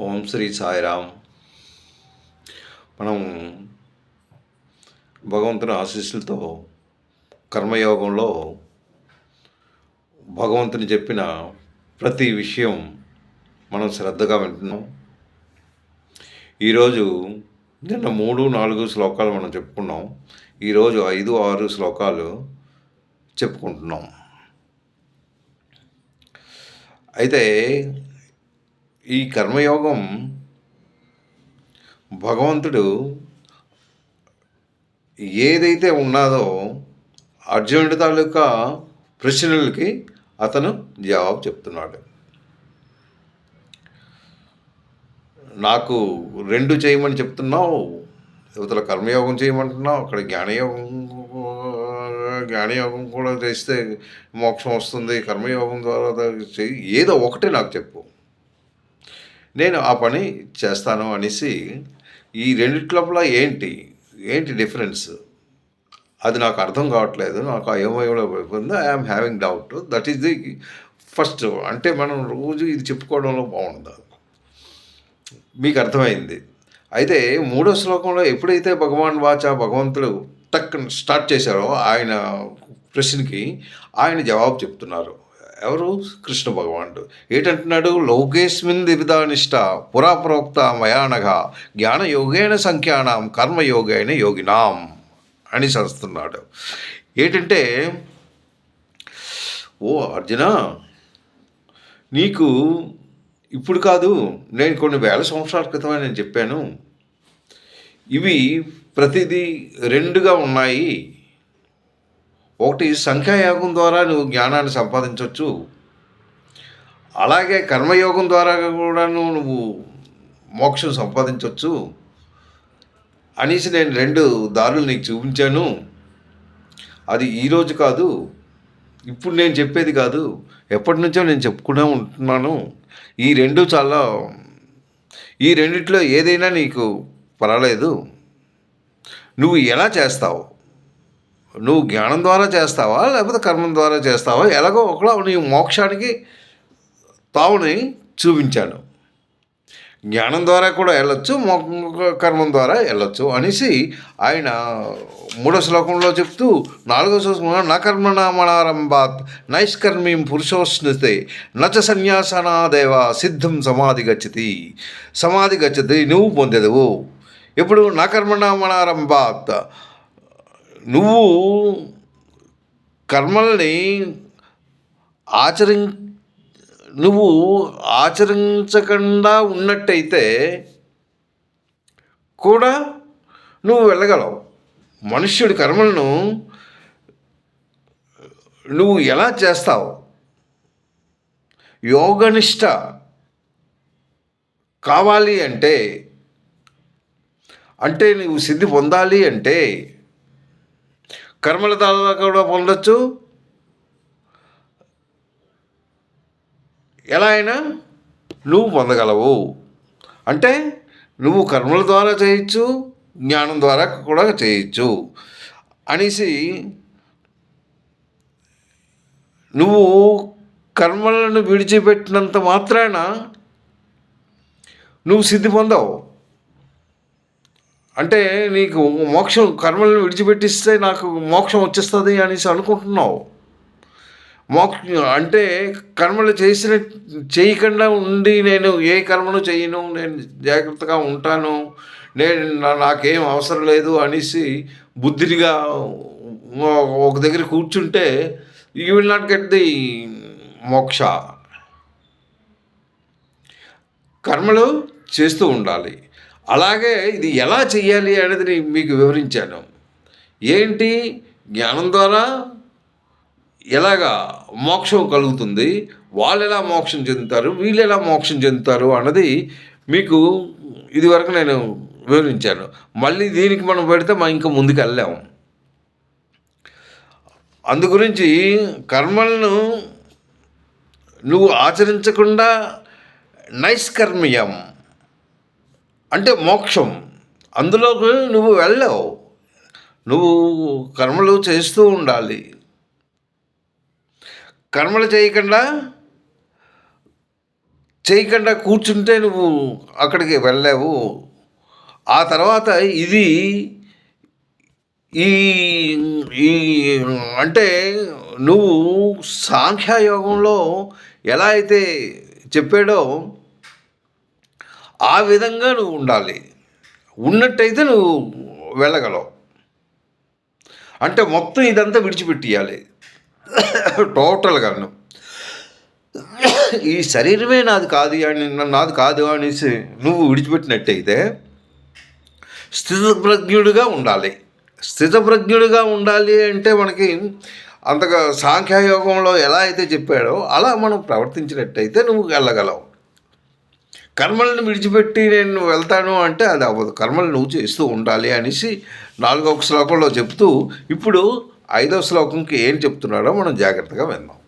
ఓం శ్రీ సాయిరామ్. మనం భగవంతుని ఆశీస్సులతో కర్మయోగంలో భగవంతుని చెప్పిన ప్రతి విషయం మనం శ్రద్ధగా వింటున్నాం. ఈరోజు నిన్న 3-4 శ్లోకాలు మనం చెప్పుకున్నాం. ఈరోజు 5-6 శ్లోకాలు చెప్పుకుంటున్నాం. అయితే ఈ కర్మయోగం భగవంతుడు ఏదైతే ఉన్నదో అర్జునుడి తాలూకా ప్రశ్నలకి అతను జవాబు చెప్తున్నాడు. నాకు 2 చేయమని చెప్తున్నావు, యువతల కర్మయోగం చేయమంటున్నావు, అక్కడ జ్ఞానయోగం కూడా చేస్తే మోక్షం వస్తుంది, కర్మయోగం ద్వారా చెయ్యి, ఏదో ఒకటి నాకు చెప్పు, నేను ఆ పని చేస్తాను అనేసి. ఈ రెండిట్లోపల ఏంటి డిఫరెన్స్, అది నాకు అర్థం కావట్లేదు, నాకు అయోమయంలో పడిపోయింది. I'm having doubt. That is the first. అంటే మనం రోజు ఇది చెప్పుకోవడంలో బాగుండదు, మీకు అర్థమైంది. అయితే 3వ శ్లోకంలో ఎప్పుడైతే భగవంతుడు స్టార్ట్ చేశారో ఆయన ప్రశ్నకి ఆయన జవాబు చెప్తున్నారు. ఎవరు? కృష్ణ భగవానుడు. ఏంటంటున్నాడు? లోకేస్మిన్ విధానిష్ట పురాప్రోక్త మయానఘ జ్ఞానయోగేన సంఖ్యానాం కర్మయోగేన యోగినాం అని చదువుతున్నాడు. ఏంటంటే, ఓ అర్జున, నీకు ఇప్పుడు కాదు, నేను కొన్ని వేల సంవత్సరాల క్రితమే నేను చెప్పాను. ఇవి ప్రతిదీ 2గా ఉన్నాయి. ఒకటి సంఖ్యాయోగం ద్వారా నువ్వు జ్ఞానాన్ని సంపాదించవచ్చు, అలాగే కర్మయోగం ద్వారా కూడా నువ్వు మోక్షం సంపాదించవచ్చు అనేసి నేను 2 దారులు నీకు చూపించాను. అది ఈరోజు కాదు, ఇప్పుడు నేను చెప్పేది కాదు, ఎప్పటి నుంచో నేను చెప్పుకుంటూ ఉంటున్నాను. ఈ 2 చాలా, ఈ రెండిట్లో ఏదైనా నీకు పర్వాలేదు, నువ్వు ఎలా చేస్తావు, నువ్వు జ్ఞానం ద్వారా చేస్తావా లేకపోతే కర్మం ద్వారా చేస్తావా, ఎలాగో ఒకలా నీ మోక్షానికి తావుని చూపించాను. జ్ఞానం ద్వారా కూడా వెళ్ళొచ్చు, కర్మం ద్వారా వెళ్ళొచ్చు అనేసి ఆయన 3వ శ్లోకంలో చెప్తూ 4వ శ్లోకంలో నా కర్మణామణారంభాత్ నైష్కర్మీం పురుషోస్నుతే నచ సన్యాసనాదేవ సిద్ధం సమాధి గచ్చతి నువ్వు పొందెదవు. ఇప్పుడు నా కర్మణామణారంభాత్, నువ్వు కర్మల్ని నువ్వు ఆచరించకుండా ఉన్నట్టయితే కూడా నువ్వు వెళ్ళగలవు. మనుష్యుడి కర్మలను నువ్వు ఎలా చేస్తావు, యోగనిష్ట కావాలి అంటే నువ్వు సిద్ధి పొందాలి అంటే కర్మల ద్వారా కూడా పొందొచ్చు, ఎలా అయినా నువ్వు పొందగలవు. అంటే నువ్వు కర్మల ద్వారా చేయొచ్చు, జ్ఞానం ద్వారా కూడా చేయొచ్చు అనేసి. నువ్వు కర్మలను విడిచిపెట్టినంత మాత్రాన నువ్వు సిద్ధి పొందవు. అంటే నీకు మోక్షం, కర్మలను విడిచిపెట్టిస్తే నాకు మోక్షం వచ్చేస్తుంది అనేసి అనుకుంటున్నావు. అంటే కర్మలు చేయకుండా ఉండి నేను ఏ కర్మను చేయను, నేను జాగ్రత్తగా ఉంటాను, నాకేం అవసరం లేదు అనేసి బుద్ధిగా ఒక దగ్గర కూర్చుంటే you will not get the మోక్ష. కర్మలు చేస్తూ ఉండాలి. అలాగే ఇది ఎలా చెయ్యాలి అనేది మీకు వివరించాను. ఏంటి, జ్ఞానం ద్వారా ఎలాగా మోక్షం కలుగుతుంది, వాళ్ళు ఎలా మోక్షం చెందుతారు, వీళ్ళు ఎలా మోక్షం చెందుతారు అన్నది మీకు ఇదివరకు నేను వివరించాను. మళ్ళీ దీనికి మనం పెడితే ఇంకా ముందుకు వెళ్ళాము. అందు గురించి కర్మలను నువ్వు ఆచరించకుండా నైష్కర్మ్యం అంటే మోక్షం, అందులోకి నువ్వు వెళ్ళావు. నువ్వు కర్మలు చేస్తూ ఉండాలి. కర్మలు చేయకుండా చేయకుండా కూర్చుంటే నువ్వు అక్కడికి వెళ్ళలేవు. ఆ తర్వాత ఇది ఈ ఈ అంటే నువ్వు సాంఖ్యయోగంలో ఎలా అయితే చెప్పాడో ఆ విధంగా నువ్వు ఉండాలి. ఉన్నట్టయితే నువ్వు వెళ్ళగలవు. అంటే మొత్తం ఇదంతా విడిచిపెట్టియాలి టోటల్గాను. ఈ శరీరమే నాది కాదు అనేసి నువ్వు విడిచిపెట్టినట్టయితే స్థితప్రజ్ఞుడిగా ఉండాలి. స్థితప్రజ్ఞుడిగా ఉండాలి అంటే మనకి అంతగా సాంఖ్యయోగంలో ఎలా అయితే చెప్పాడో అలా మనం ప్రవర్తించినట్టయితే నువ్వు వెళ్ళగలవు. కర్మలను విడిచిపెట్టి నేను వెళ్తాను అంటే అది అవ్వదు. కర్మలు నువ్వు చేస్తూ ఉండాలి అనేసి 4వ శ్లోకంలో చెప్తూ ఇప్పుడు 5వ శ్లోకంకి ఏం చెప్తున్నాడో మనం జాగ్రత్తగా విందాం.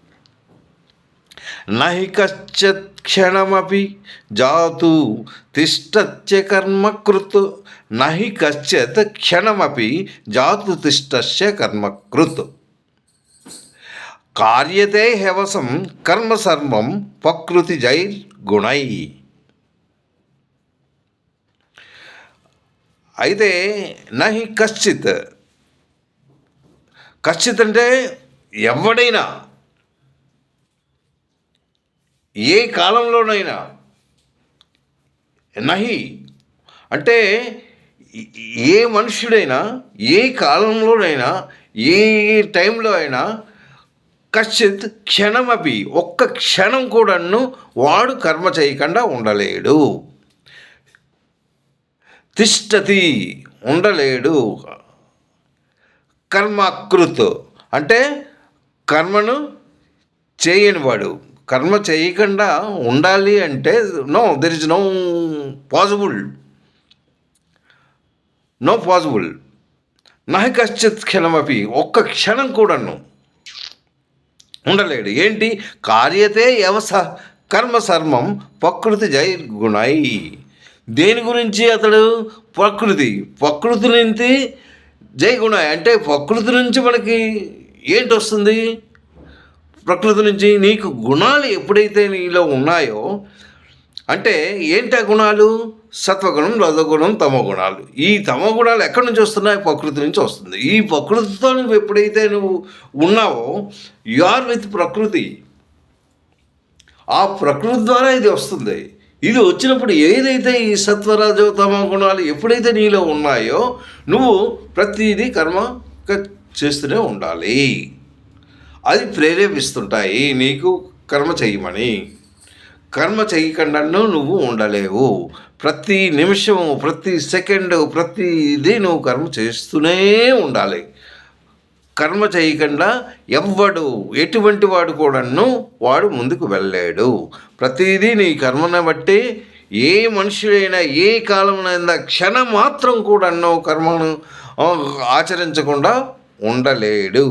నహి కశ్చిత్ క్షణమపి జాతు తిష్టత్య కర్మకృత్. నహి కశ్చిత్ క్షణమపి జాతు తిష్టస్య కర్మకృత్. కార్యతే హవసం కర్మ సర్వం ప్రకృతి జైర్గుణై. అయితే నహి కశ్చిత్ అంటే ఎవడైనా ఏ కాలంలోనైనా, నహి అంటే ఏ మనుష్యుడైనా ఏ కాలంలోనైనా ఏ టైంలో అయినా కశ్చిత్ క్షణమపి ఒక్క క్షణం కూడాను వాడు కర్మ చేయకుండా ఉండలేడు. తిష్టతి ఉండలేడు. కర్మకృత్ అంటే కర్మను చేయనివాడు. కర్మ చేయకుండా ఉండాలి అంటే దెర్ ఇస్ నో పాసిబుల్. నహి కశ్చిత్ క్షణమపి ఒక్క క్షణం కూడాను ఉండలేడు. ఏంటి? కార్యతే యవస కర్మ సర్వం ప్రకృతి జైర్గుణై. దేని గురించి అతడు? ప్రకృతి నుంచి జైగుణ అంటే ప్రకృతి నుంచి మనకి ఏంటి వస్తుంది? ప్రకృతి నుంచి నీకు గుణాలు ఎప్పుడైతే నీలో ఉన్నాయో, అంటే ఏంటి ఆ గుణాలు? సత్వగుణం, రజోగుణం, తమోగుణాలు. ఈ తమోగుణాలు ఎక్కడి నుంచి వస్తున్నాయి? ప్రకృతి నుంచి వస్తుంది. ఈ ప్రకృతితో నువ్వు ఎప్పుడైతే నువ్వు ఉన్నావో యు ఆర్ విత్ ప్రకృతి. ఆ ప్రకృతి ద్వారా ఇది వస్తుంది. ఇది వచ్చినప్పుడు ఏదైతే ఈ సత్వరాజో తమో గుణాలు ఎప్పుడైతే నీలో ఉన్నాయో నువ్వు ప్రతిదీ కర్మ చేస్తూనే ఉండాలి. అది ప్రేరేపిస్తుంటాయి నీకు కర్మ చేయమని. కర్మ చేయకుండా నువ్వు ఉండలేవు. ప్రతి నిమిషము, ప్రతి సెకండు, ప్రతిదీ నువ్వు కర్మ చేస్తూనే ఉండాలి. కర్మ చేయకుండా ఎవ్వడు, ఎటువంటి వాడు కూడాను వాడు ముందుకు వెళ్ళలేడు. ప్రతిదీ నీ కర్మను బట్టి ఏ మనుషుడైనా ఏ కాలంలో క్షణం మాత్రం కూడాను కర్మను ఆచరించకుండా ఉండలేడు.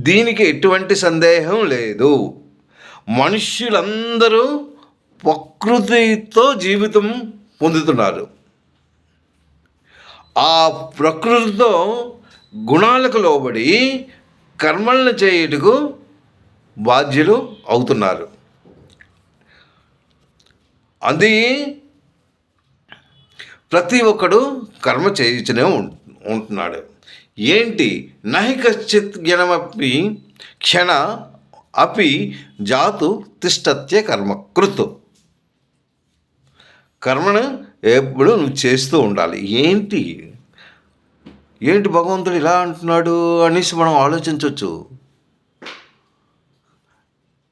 దీనికి ఎటువంటి సందేహం లేదు. మనుష్యులందరూ ప్రకృతితో జీవితం పొందుతున్నారు. ఆ ప్రకృతితో గుణాలకు లోబడి కర్మలను చేయుటకు బాధ్యులు అవుతున్నారు. అది ప్రతి ఒక్కడు కర్మ చేయుచునే ఉంటున్నాడు. ఏంటి? నహి కశ్చిత్ జ్ఞానమపి క్షణ అపి జాతు తిష్టత్య కర్మకృత్. కర్మను ఎప్పుడు నువ్వు చేస్తూ ఉండాలి. ఏంటి భగవంతుడు ఇలా అంటున్నాడు అనేసి మనం ఆలోచించవచ్చు.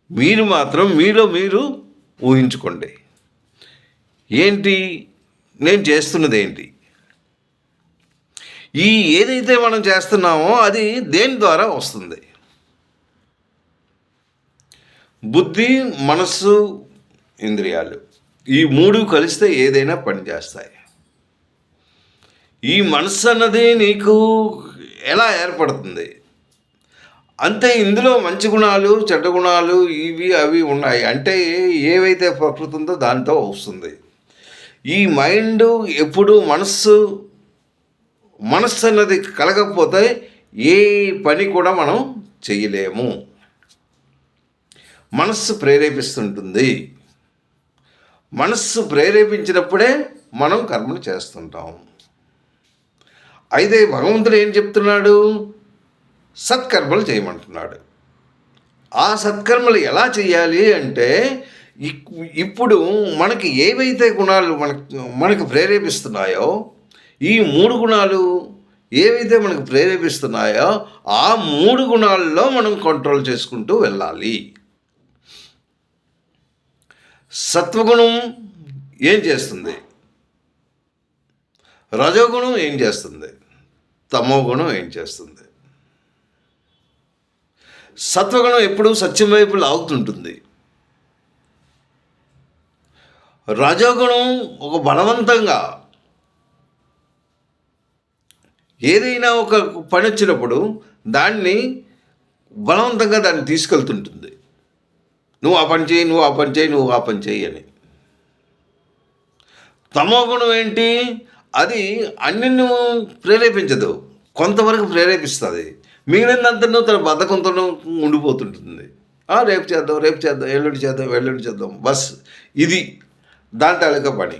మీరు మాత్రం మీలో మీరు ఊహించుకోండి. ఏంటి నేను చేస్తున్నది ఏంటి? ఏదైతే మనం చేస్తున్నామో అది దేని ద్వారా వస్తుంది? బుద్ధి, మనస్సు, ఇంద్రియాలు, ఈ మూడు కలిస్తే ఏదైనా పనిచేస్తాయి. ఈ మనస్సు అన్నది నీకు ఎలా ఏర్పడుతుంది? అంతే. ఇందులో మంచి గుణాలు, చెడ్డ గుణాలు, ఇవి అవి ఉన్నాయి. అంటే ఏవైతే ప్రకృతి ఉందో దాంతో వస్తుంది. ఈ మైండ్ ఎప్పుడు మనస్సు అన్నది కలగకపోతే ఏ పని కూడా మనం చేయలేము. మనస్సు ప్రేరేపిస్తుంటుంది. మనస్సు ప్రేరేపించినప్పుడే మనం కర్మను చేస్తుంటాం. అయితే భగవంతుడు ఏం చెప్తున్నాడు? సత్కర్మలు చేయమంటున్నాడు. ఆ సత్కర్మలు ఎలా చేయాలి అంటే, ఇప్పుడు మనకి ఏవైతే గుణాలు మనకు ప్రేరేపిస్తున్నాయో, ఈ 3 గుణాలు ఏవైతే మనకు ప్రేరేపిస్తున్నాయో ఆ 3 గుణాల్లో మనం కంట్రోల్ చేసుకుంటూ వెళ్ళాలి. సత్వగుణం ఏం చేస్తుంది? రజోగుణం ఏం చేస్తుంది? తమో గుణం ఏం చేస్తుంది? సత్వగుణం ఎప్పుడూ సత్యం వైపు లాగుతుంటుంది. రజోగుణం ఒక బలవంతంగా ఏదైనా ఒక పని వచ్చినప్పుడు దాన్ని బలవంతంగా దాన్ని తీసుకెళ్తుంటుంది. నువ్వు ఆ పని చేయి, నువ్వు ఆ పని చేయి, నువ్వు ఆ పని చేయి అని. తమో గుణం ఏంటి? అది అన్నిన్ను ప్రేరేపించదు, కొంతవరకు ప్రేరేపిస్తుంది. మిగిలినంతను తన బద్ధకంతో ఉండిపోతుంటుంది. రేపు చేద్దాం, రేపు చేద్దాం, ఎల్లుండి చేద్దాం, ఎల్లుండి చేద్దాం, బస్ ఇది దాని తాలూకా పని.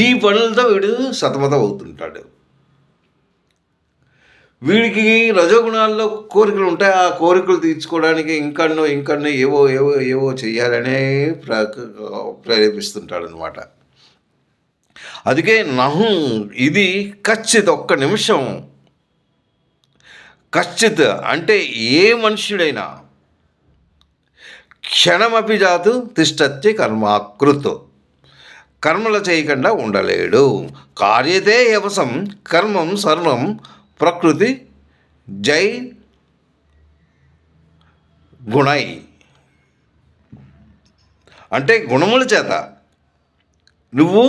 ఈ పనులతో వీడు సతమతం అవుతుంటాడు. వీడికి రజోగుణాల్లో కోరికలు ఉంటాయి. ఆ కోరికలు తీర్చుకోవడానికి ఇంకన్నో ఏవో ఏవో ఏవో చెయ్యాలనే ప్రేరేపిస్తుంటాడు అనమాట. అందుకే ఇది కచ్చిత్, ఒక్క నిమిషం కచ్చిత్ అంటే ఏ మనుష్యుడైనా క్షణమపి జాతు తిష్టత్య కర్మాకృత్, కర్మలు చేయకుండా ఉండలేడు. కార్యతే యవసం కర్మం సర్వం ప్రకృతి జై గుణై, అంటే గుణముల చేత నువ్వు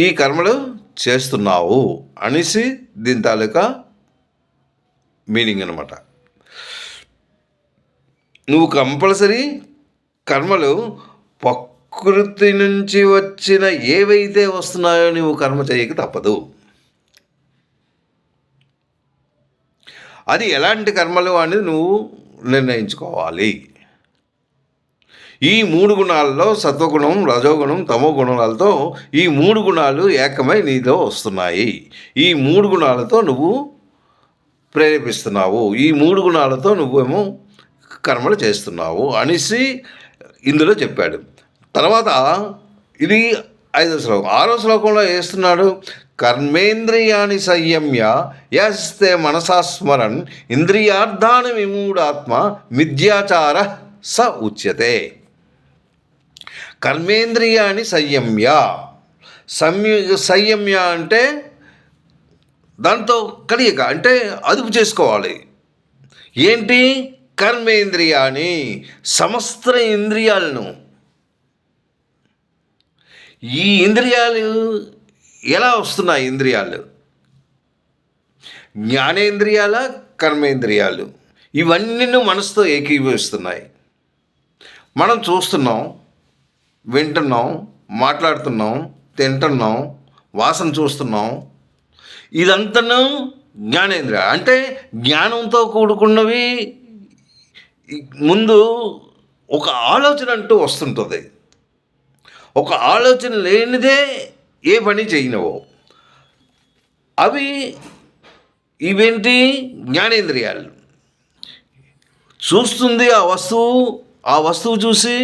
ఈ కర్మలు చేస్తున్నావు అనేసి దీని తాలూకా మీనింగ్ అనమాట. నువ్వు కంపల్సరీ కర్మలు ప్రకృతి నుంచి వచ్చిన ఏవైతే వస్తున్నాయో నువ్వు కర్మ చేయక తప్పదు. అది ఎలాంటి కర్మలు అనేది నువ్వు నిర్ణయించుకోవాలి. ఈ 3 గుణాల్లో సత్వగుణం, రజోగుణం, తమో గుణాలతో ఈ 3 గుణాలు ఏకమై నీలో వస్తున్నాయి. ఈ 3 గుణాలతో నువ్వు ప్రేరేపిస్తున్నావు, ఈ 3 గుణాలతో నువ్వేమో కర్మలు చేస్తున్నావు అనేసి ఇందులో చెప్పాడు. తర్వాత ఇది 5వ శ్లోకం. 6వ శ్లోకంలో వేస్తున్నాడు, కర్మేంద్రియాణి సంయమ్య యస్తే మనసా స్మరన్ ఇంద్రియార్థాని విమూఢాత్మ మిథ్యాచార స ఉచ్యతే. కర్మేంద్రియాణి సంయమ్య, సంయమ్య అంటే దాంతో కలియక, అంటే అదుపు చేసుకోవాలి. ఏంటి? కర్మేంద్రియాని, సమస్త ఇంద్రియాలను. ఈ ఇంద్రియాలు ఎలా వస్తున్నాయి? ఇంద్రియాలు జ్ఞానేంద్రియాల, కర్మేంద్రియాలు ఇవన్నీ మనసుతో ఏకీభవిస్తున్నాయి. మనం చూస్తున్నాం, వింటున్నాం, మాట్లాడుతున్నాం, తింటున్నాం, వాసన చూస్తున్నాం. ఇదంతా జ్ఞానేంద్రియ, అంటే జ్ఞానంతో కూడుకున్నవి. ముందు ఒక ఆలోచన అంటూ వస్తుంటుంది. ఒక ఆలోచన లేనిదే ఏ పని చేయనవో. ఇవేంటి? జ్ఞానేంద్రియాలు. చూస్తుంది ఆ వస్తువు చూసి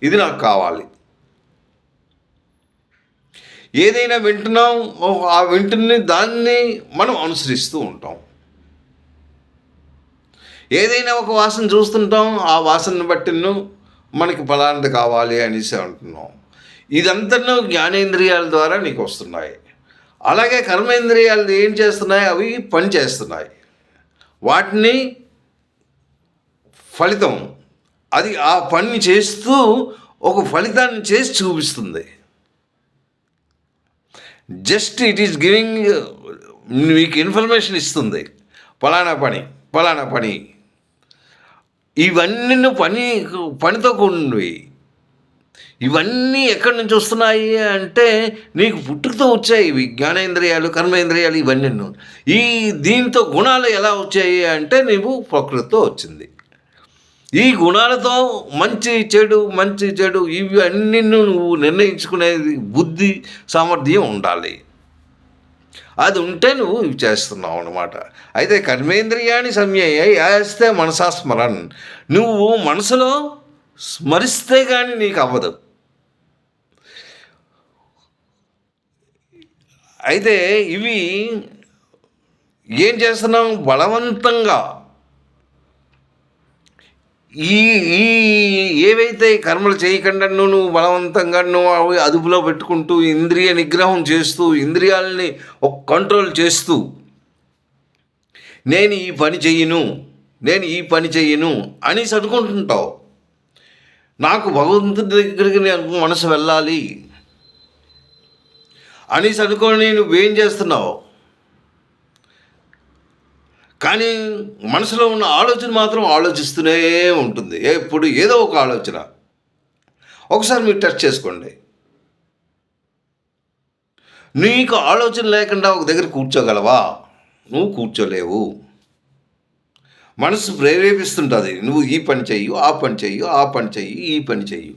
ఇది నాకు కావాలి. ఏదైనా వింటున్నాం, ఆ వింటుని దాన్ని మనం అనుసరిస్తూ ఉంటాం. ఏదైనా ఒక వాసన చూస్తుంటాం, ఆ వాసనను బట్టి మనకి ఫలానది కావాలి అనేసి అంటున్నాం. ఇదంతా జ్ఞానేంద్రియాల ద్వారా నీకు వస్తున్నాయి. అలాగే కర్మేంద్రియాలు ఏం చేస్తున్నాయి? అవి పని చేస్తున్నాయి. వాటిని ఫలితం, అది ఆ పని చేస్తూ ఒక ఫలితాన్ని చేసి చూపిస్తుంది. జస్ట్ ఇట్ ఈస్ గివింగ్, మీకు ఇన్ఫర్మేషన్ ఇస్తుంది, ఫలానా పని. ఇవన్నీ పనితో కూడినవి. ఇవన్నీ ఎక్కడి నుంచి వస్తున్నాయి అంటే నీకు పుట్టుకతో వచ్చాయి. ఇవి జ్ఞానేంద్రియాలు, కర్మేంద్రియాలు ఇవన్నీ. దీంతో గుణాలు ఎలా వచ్చాయి అంటే నీవు ప్రకృతితో వచ్చింది. ఈ గుణాలతో మంచి చెడు ఇవి అన్ని నువ్వు నిర్ణయించుకునేది బుద్ధి సామర్థ్యం ఉండాలి. అది ఉంటే నువ్వు ఇవి చేస్తున్నావు అన్నమాట. అయితే కర్మేంద్రియాన్ని సంయయ యాస్తే మనసా స్మరన్, నువ్వు మనసులో స్మరిస్తే కానీ నీకు అవ్వదు. అయితే ఇవి ఏం చేస్తున్నావు? బలవంతంగా ఈ ఈ ఏవైతే కర్మలు చేయకుండా నువ్వు బలవంతంగా నువ్వు అవి అదుపులో పెట్టుకుంటూ ఇంద్రియ నిగ్రహం చేస్తూ ఇంద్రియాలని ఒక కంట్రోల్ చేస్తూ నేను ఈ పని చెయ్యను అనేసి అనుకుంటుంటావు. నాకు భగవంతుడి దగ్గరికి నాకు మనసు వెళ్ళాలి అనేసి అనుకోని నువ్వేం చేస్తున్నావు? కానీ మనసులో ఉన్న ఆలోచన మాత్రం ఆలోచిస్తూనే ఉంటుంది. ఎప్పుడు ఏదో ఒక ఆలోచన. ఒకసారి మీరు టెస్ట్ చేసుకోండి. నీకు ఆలోచన లేకుండా ఒక దగ్గర కూర్చోగలవా? నువ్వు కూర్చోలేవు. మనసు ప్రేరేపిస్తుంటుంది, నువ్వు ఈ పని చెయ్యు, ఆ పని చెయ్యు, ఆ పని చెయ్యి, ఈ పని చెయ్యు.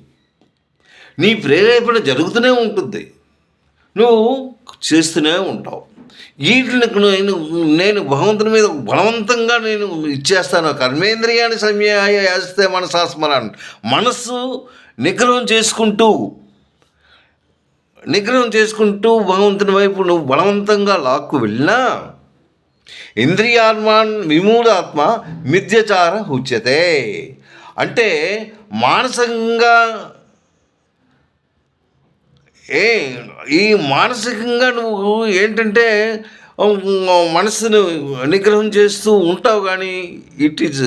నీ ప్రేరేపణ జరుగుతూనే ఉంటుంది, నువ్వు చేస్తూనే ఉంటావు. వీటిని నేను భగవంతుని మీద బలవంతంగా నేను ఇచ్చేస్తాను. కర్మేంద్రియాన్ని సంయయ యాస్తే మనసా స్మరన్, మనస్సు నిగ్రహం చేసుకుంటూ భగవంతుని వైపు నువ్వు బలవంతంగా లాక్కు వెళ్ళినా ఇంద్రియాత్మాన్ విమూఢాత్మ మిథ్యచార ఉచ్యతే. అంటే మానసికంగా మానసికంగా నువ్వు ఏంటంటే మనస్సును నిగ్రహం చేస్తూ ఉంటావు, కానీ ఇట్ ఈజ్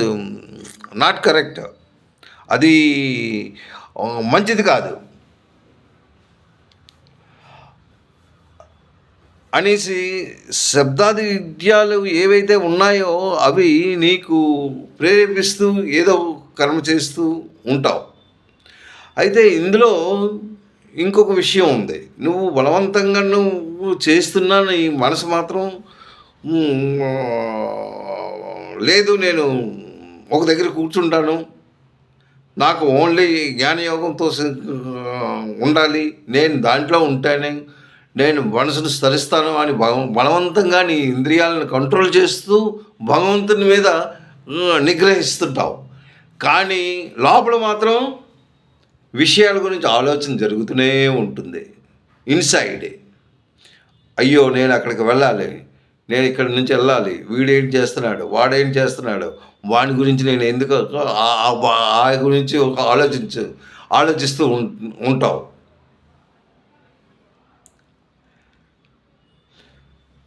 నాట్ కరెక్ట్. అది మంచిది కాదు అనేసి శబ్దాది విద్యాలు ఏవైతే ఉన్నాయో అవి నీకు ప్రేరేపిస్తూ ఏదో కర్మ చేస్తూ ఉంటావు. అయితే ఇందులో ఇంకొక విషయం ఉంది. నువ్వు బలవంతంగా నువ్వు చేస్తున్నా నీ మనసు మాత్రం లేదు, నేను ఒక దగ్గర కూర్చుంటాను, నాకు ఓన్లీ జ్ఞానయోగంతో ఉండాలి, నేను దాంట్లో ఉంటాను, నేను మనసును స్థరిస్తాను అని బలవంతంగా నీ ఇంద్రియాలను కంట్రోల్ చేస్తూ భగవంతుని మీద నిగ్రహిస్తుంటావు. కానీ లోపల మాత్రం విషయాల గురించి ఆలోచన జరుగుతూనే ఉంటుంది ఇన్సైడ్. అయ్యో నేను అక్కడికి వెళ్ళాలి, నేను ఇక్కడి నుంచి వెళ్ళాలి, వీడేం చేస్తున్నాడు, వాడేం చేస్తున్నాడు, వాడి గురించి నేను ఎందుకు ఆ గురించి ఒక ఆలోచిస్తూ ఉంటావు.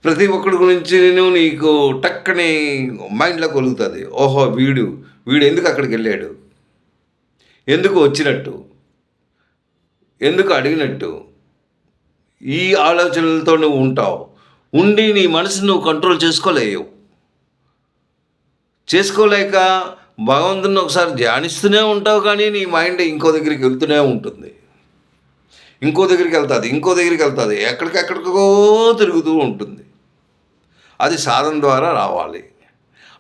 ప్రతి ఒక్కడి గురించి నీకు టక్కని మైండ్లో కలుగుతుంది. ఓహో వీడు ఎందుకు అక్కడికి వెళ్ళాడు, ఎందుకు వచ్చినట్టు, ఎందుకు అడిగినట్టు, ఈ ఆలోచనలతో నువ్వు ఉంటావు. ఉండి నీ మనసును నువ్వు కంట్రోల్ చేసుకోలేక భగవంతుని ఒకసారి ధ్యానిస్తూనే ఉంటావు, కానీ నీ మైండ్ ఇంకో దగ్గరికి వెళ్తూనే ఉంటుంది, ఇంకో దగ్గరికి వెళ్తుంది, ఎక్కడికెక్కడికో తిరుగుతూ ఉంటుంది. అది సాధన ద్వారా రావాలి.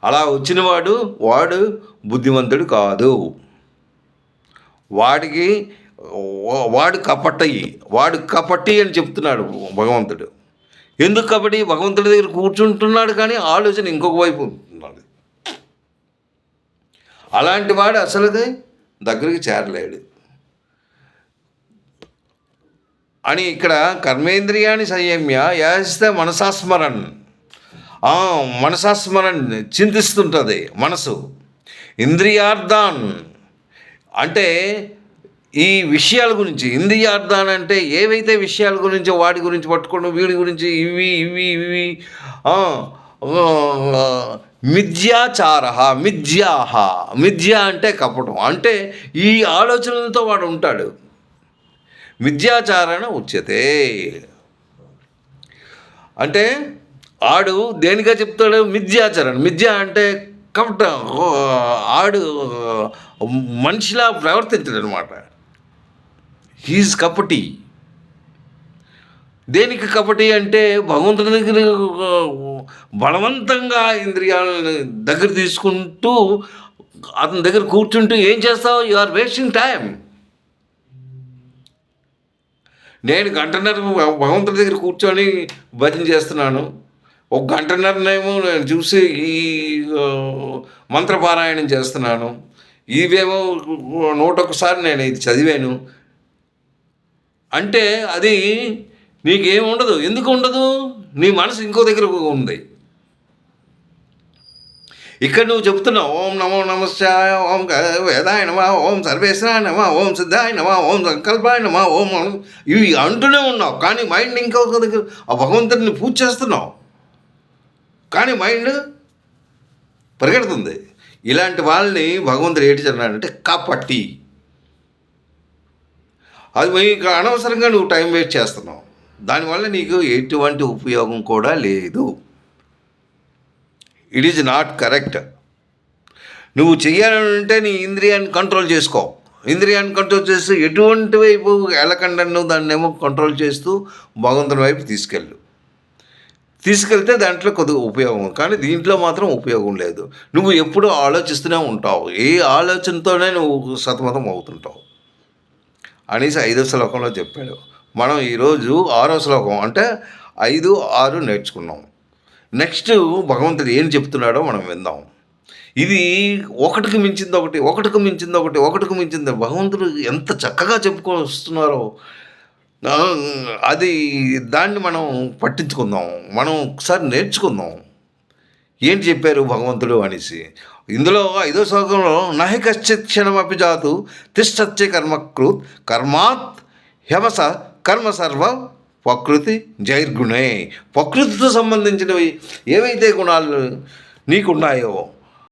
అలా వచ్చిన వాడు బుద్ధిమంతుడు కాదు. వాడు కపటి అని చెప్తున్నాడు భగవంతుడు. ఎందుకు కపటి? భగవంతుడి దగ్గర కూర్చుంటున్నాడు కానీ ఆలోచన ఇంకొక వైపు ఉంటున్నాడు. అలాంటి వాడు అసలుగా దగ్గరికి చేరలేడు అని ఇక్కడ కర్మేంద్రియాన్ని సంయమ్య యాస్తే మనసాస్మరణ్ చింతిస్తుంటుంది మనసు. ఇంద్రియార్థాన్ అంటే ఈ విషయాల గురించి, ఇంద్రియార్థాన్ అంటే ఏవైతే విషయాల గురించి వాడి గురించి పట్టుకోవడం, వీడి గురించి ఇవి మిథ్యాచార మిథ్య అంటే కపటం, అంటే ఈ ఆలోచనలతో వాడు ఉంటాడు. మిథ్యాచారణ ఉచ్యతే అంటే ఆడు దేనిగా చెప్తాడు? మిథ్యాచరణ. మిథ్య అంటే కపటం, ఆడు మనిషిలా ప్రవర్తించడు అనమాట. హీజ్ కపటి. దేనికి కపటి అంటే భగవంతుని దగ్గర బలవంతంగా ఇంద్రియాలను దగ్గర తీసుకుంటూ అతని దగ్గర కూర్చుంటూ ఏం చేస్తావు? You are wasting time. నేను గంటన్నర భగవంతుడి దగ్గర కూర్చొని భజన చేస్తున్నాను. ఒక గంటన్నరనేమో నేను చూసి ఈ మంత్రపారాయణం చేస్తున్నాను. ఇవేమో 101 నేను ఇది చదివాను అంటే అది నీకేముండదు. ఎందుకు ఉండదు? నీ మనసు ఇంకో దగ్గర ఉంది. ఇక్కడ నువ్వు చెప్తున్నావు ఓం నమో నమశ్చాయ, ఓం వేదాయ నమ, ఓం సర్వేశ్వరాయ నమ, ఓం సిద్ధాయ నమ, ఓం సంకల్పాయ నమ, ఓం ఇవి అంటూనే ఉన్నావు. కానీ మైండ్ ఇంకొక దగ్గర ఆ భగవంతుడిని పూజ చేస్తున్నావు, కానీ మైండ్ పరిగెడుతుంది. ఇలాంటి వాళ్ళని భగవంతుడు ఏంటి చెన్నాడంటే కపట్టి. అది మీకు అనవసరంగా నువ్వు టైం వేస్ట్ చేస్తున్నావు. దానివల్ల నీకు ఎటువంటి ఉపయోగం కూడా లేదు. It is not correct. నువ్వు చెయ్యాలంటే నీ ఇంద్రియాన్ని కంట్రోల్ చేసుకో. ఇంద్రియాన్ని కంట్రోల్ చేస్తూ ఎటువంటి వైపు వెళ్ళకుండా దాన్ని ఏమో కంట్రోల్ చేస్తూ భగవంతుని వైపు తీసుకెళ్తే దాంట్లో కొద్దిగా ఉపయోగం, కానీ దీంట్లో మాత్రం ఉపయోగం లేదు. నువ్వు ఎప్పుడూ ఆలోచిస్తూనే ఉంటావు, ఏ ఆలోచనతోనే నువ్వు సతమతం అవుతుంటావు అనేసి 5వ శ్లోకంలో చెప్పాడు. మనం ఈరోజు 6వ శ్లోకం అంటే 5, 6 నేర్చుకున్నాం. నెక్స్ట్ భగవంతుడు ఏం చెప్తున్నాడో మనం విందాం. ఇది ఒకటికి మించింది ఒకటి, ఒకటికి మించింది ఒకటి, ఒకటికి మించింది. భగవంతుడు ఎంత చక్కగా చెప్పుకొని వస్తున్నారో అది దాన్ని మనం పట్టించుకుందాం, మనం ఒకసారి నేర్చుకుందాం ఏంటి చెప్పారు భగవంతుడు అనేసి. ఇందులో 5వ శ్లోకంలో నహి కశ్చిత్ క్షణమపి జాతు తిష్టచ్చే కర్మకృత్ కర్మాత్ హ్యవస కర్మ సర్వ ప్రకృతి జైర్గుణే. ప్రకృతితో సంబంధించినవి ఏవైతే గుణాలు నీకున్నాయో